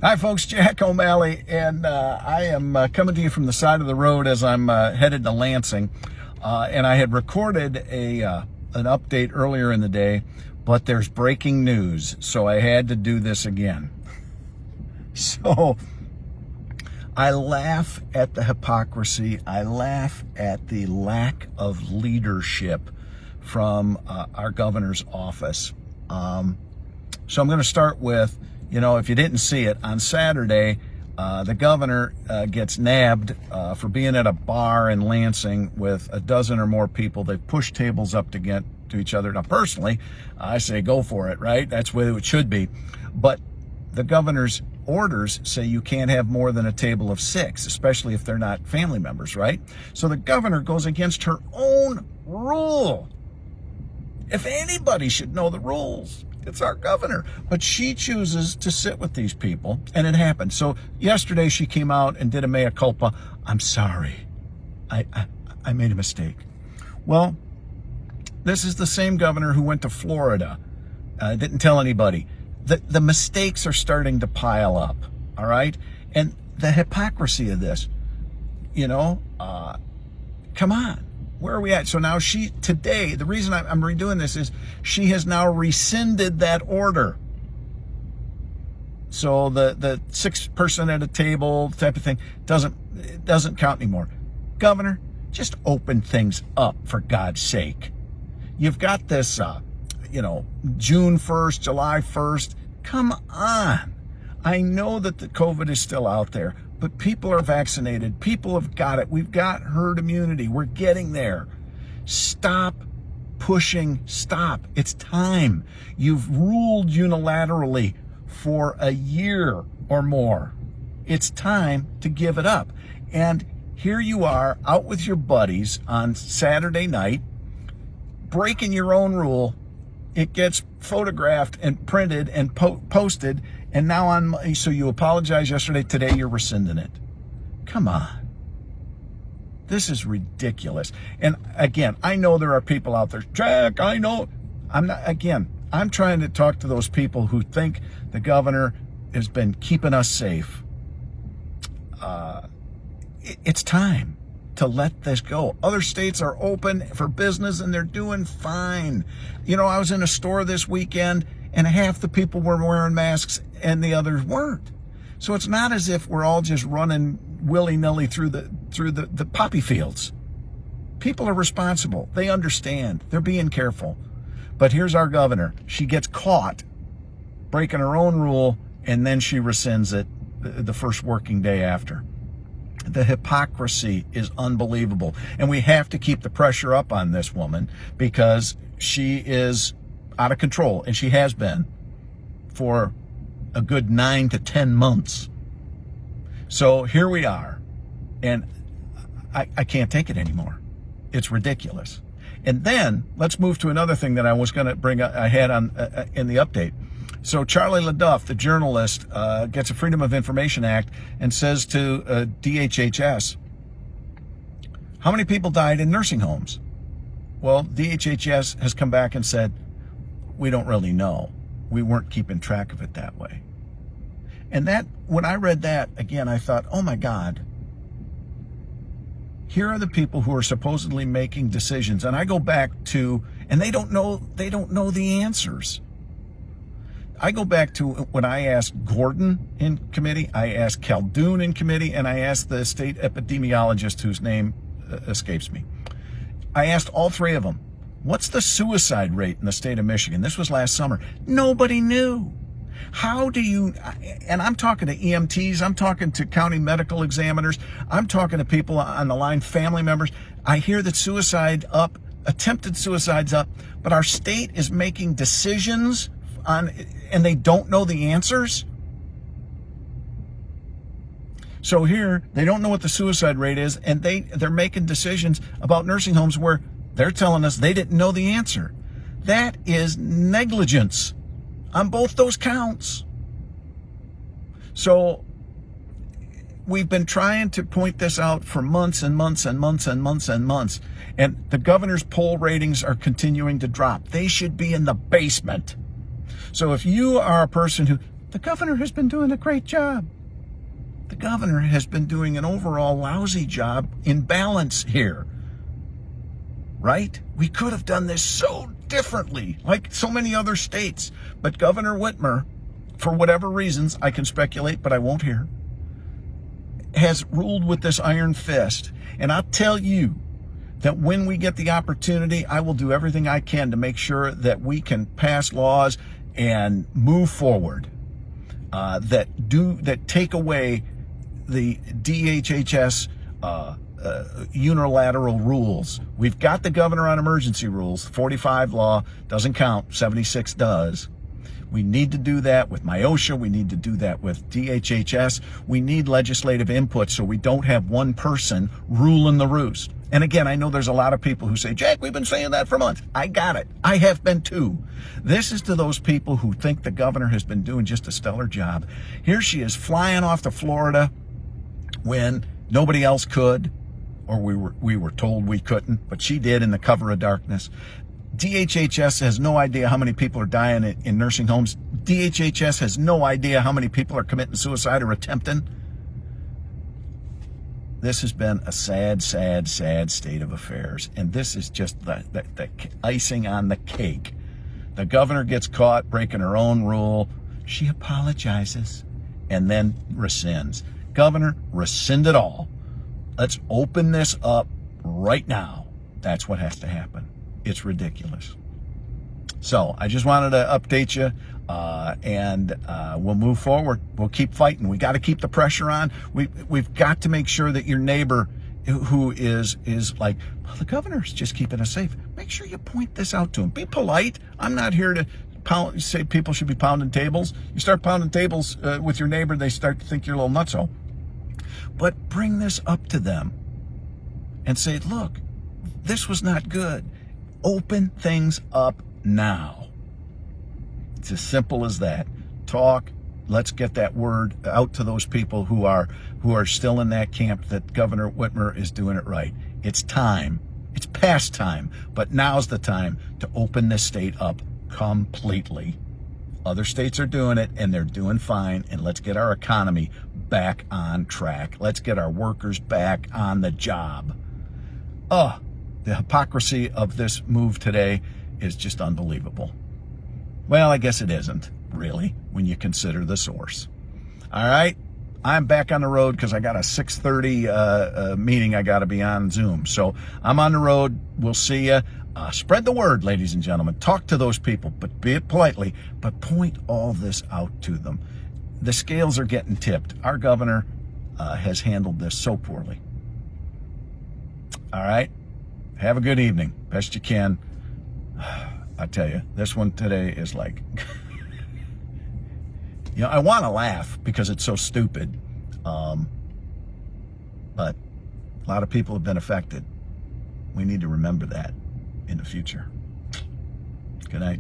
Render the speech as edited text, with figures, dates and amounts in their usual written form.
Hi folks, Jack O'Malley, and I am coming to you from the side of the road as I'm headed to Lansing. And I had recorded an update earlier in the day, but there's breaking news, so I had to do this again. So I laugh at the hypocrisy. I laugh at the lack of leadership from our governor's office. So I'm going to start with, if you didn't see it, on Saturday, the governor gets nabbed for being at a bar in Lansing with a dozen or more people. They push tables up to get to each other. Now, personally, I say go for it, right? That's the way it should be. But the governor's orders say you can't have more than a table of 6, especially if they're not family members, right? So the governor goes against her own rule. If anybody should know the rules, it's our governor. But she chooses to sit with these people, and it happened. So yesterday she came out and did a mea culpa. I'm sorry. I made a mistake. Well, this is the same governor who went to Florida. Didn't tell anybody. The mistakes are starting to pile up, all right? And the hypocrisy of this, come on. Where are we at? So now today, the reason I'm redoing this is she has now rescinded that order. So the 6 person at a table type of thing doesn't count anymore. Governor, just open things up, for God's sake. You've got this, June 1st, July 1st. Come on. I know that the COVID is still out there, but people are vaccinated. People have got it. We've got herd immunity. We're getting there. Stop pushing. Stop. It's time. You've ruled unilaterally for a year or more. It's time to give it up. And here you are out with your buddies on Saturday night, breaking your own rule. It gets photographed and printed and posted, and now so you apologize yesterday, today you're rescinding it. Come on. This is ridiculous. And again, I know there are people out there, Jack, I know. I'm trying to talk to those people who think the governor has been keeping us safe. It's time to let this go. Other states are open for business and they're doing fine. I was in a store this weekend and half the people were wearing masks and the others weren't. So it's not as if we're all just running willy-nilly through the poppy fields. People are responsible. They understand. They're being careful. But here's our governor. She gets caught breaking her own rule and then she rescinds it the first working day after. The hypocrisy is unbelievable. And we have to keep the pressure up on this woman because she is out of control. And she has been for a good 9 to 10 months. So here we are. And I can't take it anymore. It's ridiculous. And then let's move to another thing that I was going to bring ahead on in the update. So Charlie LaDuff, the journalist, gets a Freedom of Information Act and says to DHHS, how many people died in nursing homes? Well, DHHS has come back and said, we don't really know. We weren't keeping track of it that way. And when I read that, again, I thought, oh my God, here are the people who are supposedly making decisions. And I go back to, and they don't know the answers. I go back to when I asked Gordon in committee, I asked Khaldun in committee, and I asked the state epidemiologist whose name escapes me. I asked all 3 of them, what's the suicide rate in the state of Michigan? This was last summer. Nobody knew. How do you, and I'm talking to EMTs, I'm talking to county medical examiners, I'm talking to people on the line, family members. I hear that suicide up, attempted suicide's up, but our state is making decisions and they don't know the answers. So here, they don't know what the suicide rate is, and they're making decisions about nursing homes where they're telling us they didn't know the answer. That is negligence on both those counts. So we've been trying to point this out for months and months and months and months and months, and the governor's poll ratings are continuing to drop. They should be in the basement. So if you are a person who the governor has been doing a great job. The governor has been doing an overall lousy job in balance here. Right? We could have done this so differently, like so many other states. But Governor Whitmer, for whatever reasons, I can speculate, but I won't here, has ruled with this iron fist. And I'll tell you that when we get the opportunity, I will do everything I can to make sure that we can pass laws and move forward that take away the DHHS unilateral rules. We've got the governor on emergency rules. 45 law doesn't count, 76 does. We need to do that with MIOSHA. We need to do that with DHHS. We need legislative input so we don't have one person ruling the roost. And again, I know there's a lot of people who say, Jack, we've been saying that for months. I got it. I have been too. This is to those people who think the governor has been doing just a stellar job. Here she is flying off to Florida when nobody else could, or we were told we couldn't, but she did in the cover of darkness. DHHS has no idea how many people are dying in nursing homes. DHHS has no idea how many people are committing suicide or attempting. This has been a sad, sad, sad state of affairs. And this is just the icing on the cake. The governor gets caught breaking her own rule. She apologizes and then rescinds. Governor, rescind it all. Let's open this up right now. That's what has to happen. It's ridiculous. So I just wanted to update you, and we'll move forward. We'll keep fighting. We got to keep the pressure on. We've got to make sure that your neighbor who is like, well, the governor's just keeping us safe. Make sure you point this out to him. Be polite. I'm not here to say people should be pounding tables. You start pounding tables with your neighbor, they start to think you're a little nutso. But bring this up to them and say, look, this was not good. Open things up now. It's as simple as that. Talk. Let's get that word out to those people who are still in that camp that Governor Whitmer is doing it right. It's time. It's past time. But now's the time to open this state up completely. Other states are doing it, and they're doing fine. And let's get our economy back on track. Let's get our workers back on the job. The hypocrisy of this move today is just unbelievable. Well, I guess it isn't, really, when you consider the source. All right, I'm back on the road because I got a 6:30 meeting I got to be on Zoom. So I'm on the road. We'll see you. Spread the word, ladies and gentlemen. Talk to those people, but be it politely, but point all this out to them. The scales are getting tipped. Our governor has handled this so poorly. All right. Have a good evening. Best you can. I tell you, this one today is like, I want to laugh because it's so stupid. But a lot of people have been affected. We need to remember that in the future. Good night.